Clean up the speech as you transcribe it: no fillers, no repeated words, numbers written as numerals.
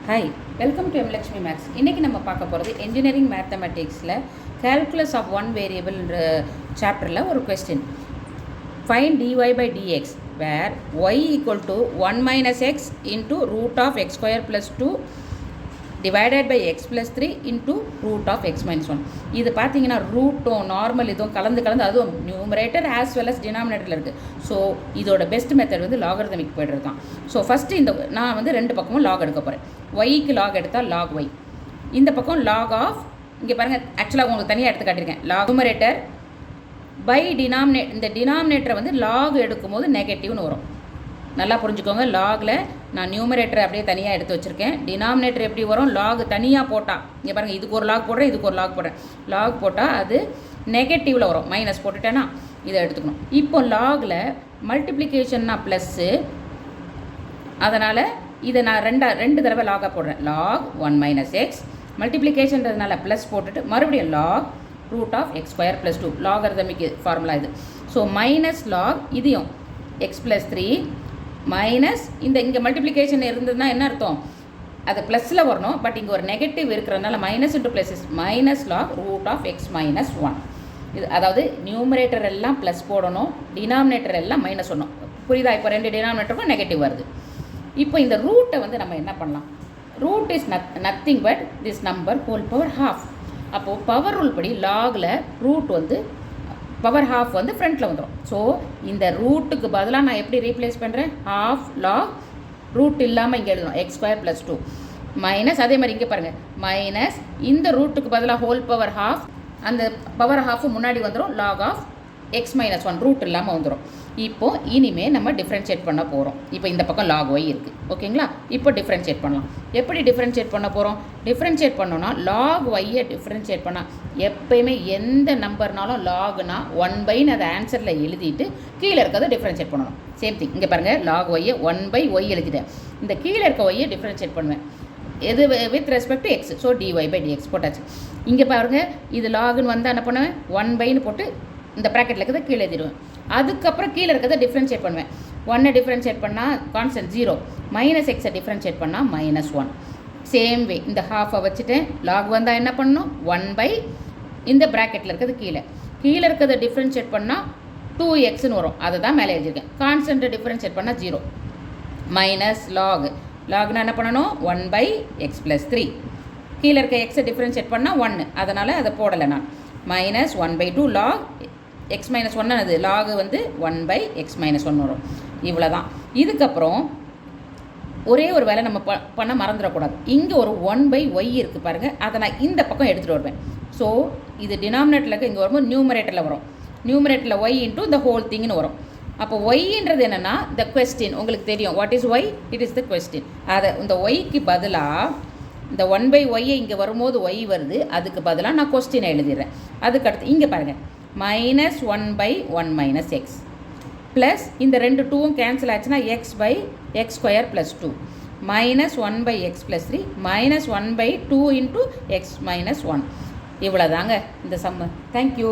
Hi, welcome to எம்லக்ஷ்மி maths. இன்றைக்கி நம்ம பார்க்க போகிறது என்ஜினியரிங் மேத்தமெட்டிக்ஸில் கேல்குலஸ் ஆஃப் ஒன் வேரியபிள்ன்ற சாப்டரில் ஒரு question. Find dy by dx where y equal to 1 minus x into root of x square plus 2 divided by x plus 3 into root of x minus 1. இது பார்த்தீங்கன்னா ரூட்டும் normal இதுவும் கலந்து அதுவும் numerator as well as டினாமினேட்டரில் இருக்குது. So இதோட best method வந்து logarithmic போய்ட்டு தான். ஸோ ஃபஸ்ட்டு நான் வந்து ரெண்டு பக்கமும் லாக் எடுக்க போகிறேன். ஒய்க்கு லாக் எடுத்தால் லாக் ஒய், இந்த பக்கம் லாக் ஆஃப், இங்கே பாருங்கள் ஆக்சுவலாக உங்களுக்கு தனியாக எடுத்து காட்டியிருக்கேன். லாக் நியூமரேட்டர் பை இந்த டினாமினேட்டரை வந்து லாக் எடுக்கும்போது நெகட்டிவ்னு வரும். நல்லா புரிஞ்சுக்கோங்க. லாகில் நான் நியூமரேட்டரை அப்படியே தனியாக எடுத்து வச்சுருக்கேன். டினாமினேட்டர் எப்படி வரும்? லாக் தனியாக போட்டால், இங்கே பாருங்கள், இதுக்கு ஒரு லாக் போடுறேன், இதுக்கு ஒரு லாக் போடுறேன். லாக் போட்டால் அது நெகட்டிவில் வரும். மைனஸ் போட்டுட்டேன்னா இதை எடுத்துக்கணும். இப்போ லாகில் மல்டிப்ளிகேஷன்னா ப்ளஸ்ஸு, அதனால் இதை நான் ரெண்டு தடவை லாகாக போடுறேன். லாக் 1 minus x, மல்டிப்ளிகேஷன்றதுனால ப்ளஸ் போட்டுட்டு மறுபடியும் log root of x square plus 2, logarithmic formula இது. ஸோ மைனஸ் லாக் இதையும் எக்ஸ் ப்ளஸ் 3 மைனஸ் இங்கே மல்டிப்ளிகேஷன் இருந்ததுன்னா என்ன அர்த்தம்? அது ப்ளஸில் வரணும், பட் இங்கே ஒரு நெகட்டிவ் இருக்கிறதுனால minus into plus is minus log root of x minus 1. இது அதாவது நியூமரேட்டர் எல்லாம் ப்ளஸ் போடணும், டினாமினேட்டர் எல்லாம் மைனஸ் வரணும். புரியுதா? இப்போ ரெண்டு டினாமினேட்டருக்கும் நெகட்டிவ் வருது. இப்போ இந்த ரூட்டை வந்து நம்ம என்ன பண்ணலாம்? Root is nothing but this number whole power half. அப்போது பவர் ரூல் படி லாகில் ரூட் வந்து பவர் ஹாஃப் வந்து ஃப்ரண்ட்டில் வந்துடும். ஸோ இந்த ரூட்டுக்கு பதிலாக நான் எப்படி ரீப்ளேஸ் பண்ணுறேன்? ஹாஃப் லாக் ரூட் இல்லாமல் இங்கே எழுதணும், எக்ஸ் ஸ்கொயர் ப்ளஸ் 2 மைனஸ், அதே மாதிரி இங்கே பாருங்கள், மைனஸ் இந்த ரூட்டுக்கு பதிலாக ஹோல் பவர் ஹாஃப், அந்த பவர் ஹாஃபு முன்னாடி வந்துடும், log of x minus 1 root இல்லாமல் வந்துடும். இப்போது இனிமேல் நம்ம டிஃப்ரென்ஷியேட் பண்ண போகிறோம். இப்போ இந்த பக்கம் லாக் ஒய் இருக்குது, ஓகேங்களா? இப்போ டிஃப்ரென்ஷியேட் பண்ணலாம். எப்படி டிஃப்ரென்ஷியேட் பண்ண போகிறோம்? டிஃப்ரென்ஷியேட் பண்ணோன்னா லாக் ஒய்யை டிஃப்ரென்ஷியேட் பண்ணால் எப்போயுமே எந்த நம்பர்னாலும் லாக்னா 1/, அதை ஆன்சரில் எழுதிட்டு கீழே இருக்கிறத டிஃப்ரென்ஷியேட் பண்ணணும். சேம் திங் இங்கே பாருங்கள், லாக் ஒய்யை 1/y எழுதிட்டேன். இந்த கீழே இருக்க ஒய்யை டிஃப்ரென்ஷியேட் பண்ணுவேன். எது with respect to X. So dy by dx போட்டாச்சு. இங்கே பாருங்கள், இது லாகுன்னு வந்தால் என்ன பண்ணுவேன்? 1/ன்னு போட்டு இந்த ப்ராக்கெட்டில் இருக்கிறத கீழே எழுதிடுவேன். அதுக்கப்புறம் கீழே இருக்கிறத டிஃப்ரென்ஷியேட் பண்ணுவேன். 1 டிஃப்ரென்ஷியேட் பண்ணால் கான்ஸ்டன்ட் 0, மைனஸ் எக்ஸை டிஃப்ரென்ஷியேட் பண்ணால் மைனஸ் 1. சேம் வே இந்த ஹாஃபை வச்சுட்டேன். லாக் வந்தால் என்ன பண்ணணும்? 1/, இந்த ப்ராக்கெட்டில் இருக்கிறது கீழே இருக்கிறத டிஃப்ரென்ஷியேட் பண்ணால் 2xன்னு வரும். அதை தான் மேலே எழுதியிருக்கேன். கான்ஸ்டன்ட்டை டிஃப்ரென்ஷியேட் பண்ணால் 0 மைனஸ் லாக்னா என்ன பண்ணணும்? 1/x + 3. கீழே இருக்க எக்ஸை டிஃப்ரென்ஷியேட் பண்ணால் 1, அதனால் அதை போடலை நான். மைனஸ் 1/2 லாக் எக்ஸ் மைனஸ் 1 அது லாகு வந்து 1/x - 1 வரும். இவ்வளோ தான். இதுக்கப்புறம் ஒரே ஒரு வேலை நம்ம பண்ண மறந்துடக்கூடாது. இங்கே ஒரு 1/y இருக்குது பாருங்கள், அதை நான் இந்த பக்கம் எடுத்துகிட்டு வருவேன். ஸோ இது டினாமினேட்டரில் இருக்க இங்கே வரும்போது நியூமரேட்டரில் வரும். நியூமரேட்டரில் y இன்ட்டு த ஹோல் திங்னு வரும். அப்போ ஒய்ன்றது என்னென்னா த கொஸ்டின். உங்களுக்கு தெரியும் what is y? It is the question. அதை இந்த ஒய்க்கு பதிலாக இந்த 1/y இங்கே வரும்போது y வருது, அதுக்கு பதிலாக நான் கொஸ்டினை எழுதிடுறேன். அதுக்கடுத்து இங்கே பாருங்கள், மைனஸ் 1/1 minus x ப்ளஸ் இந்த ரெண்டு 2வும் கேன்சல் ஆச்சுன்னா x/x square plus 2 minus 1/x + 3 minus 1/2 into x - 1. இவ்வளோ தாங்க இந்த சம்மு. தேங்க்யூ.